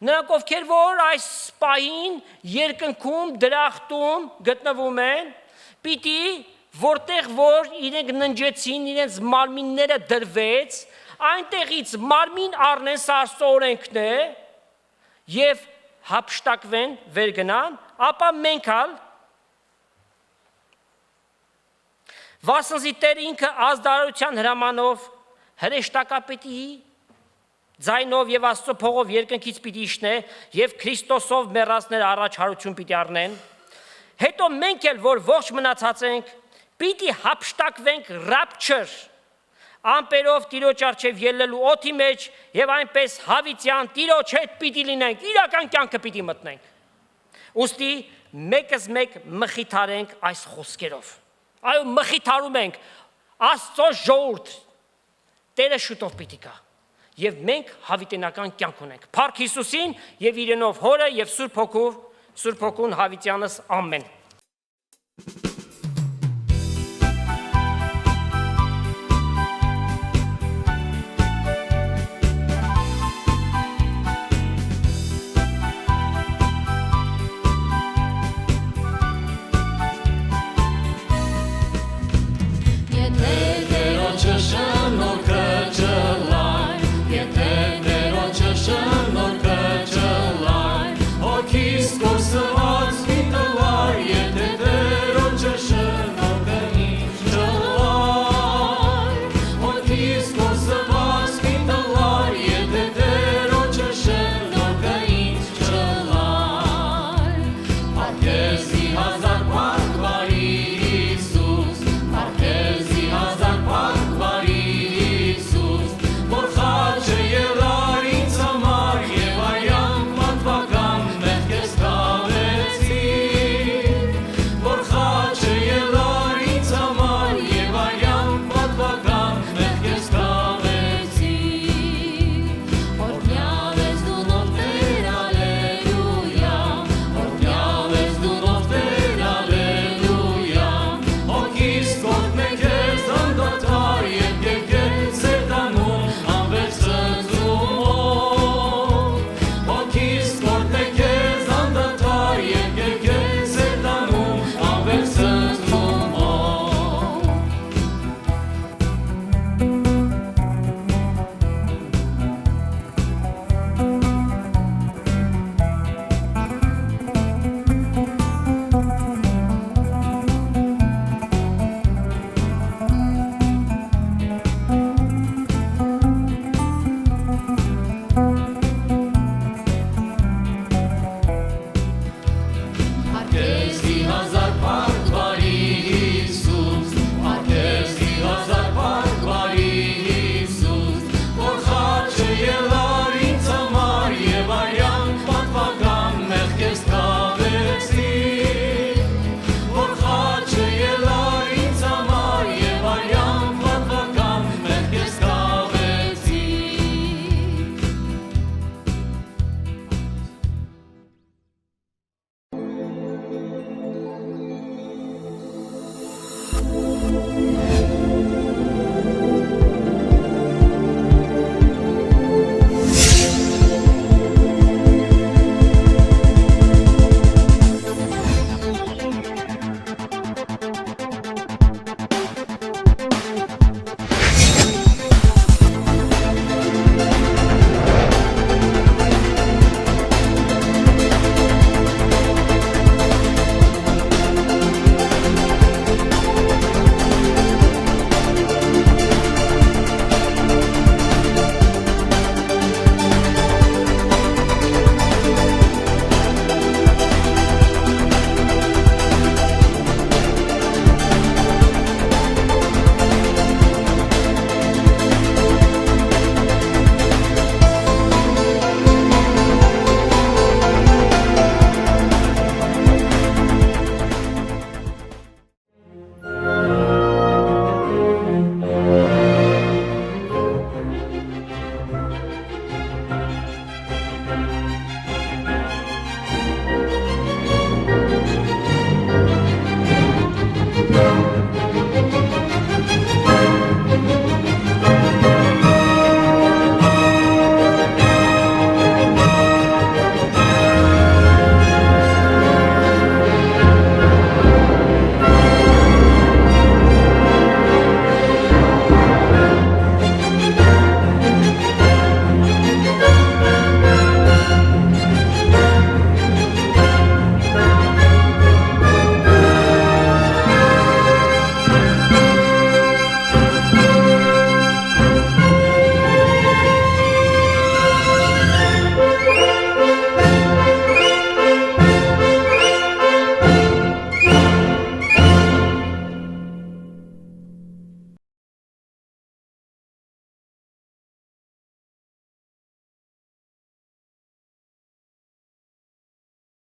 նրանք ովքեր որ այս պահին երկնքում դրախտում գտնվում են, պիտի որտեղ որ իրենք ննջեցին, իրենց մարմինները դրվեց, այնտեղից մարմին առնեն, սա Աստծո օրենքն է, եւ հափշտակվեն, վեր գնան, ապա մենք ալ վասնզի Տեր ինքը ազդարարության հրամանով հրեշտակապետի ձայնով եւ Աստծո փողով երկնքից պիտի իջնե եւ Քրիստոսով մեռածներ առաջ հարություն պիտի առնեն, հետո մենք էլ որ ողջ մնացած ենք, պիտի հափշտակվենք rapture ամպերով Տիրոջ առջև ելնելու օդի մեջ եւ այնպես հավիտյան Տիրոջ հետ պիտի լինենք, իրական կյանքը պիտի մտնենք։ Ուստի մեկս մեկ մխիթարենք այս խոսքերով։ Այո, մխիթարում ենք Աստծո ժողովուրդ, Տերը շուտով պիտի գա եւ մենք հավիտենական կյանք ունենք։ Փառք Հիսուսին եւ իրենով Հորը եւ Սուրբ Հոգուն հավիտյանս ամեն։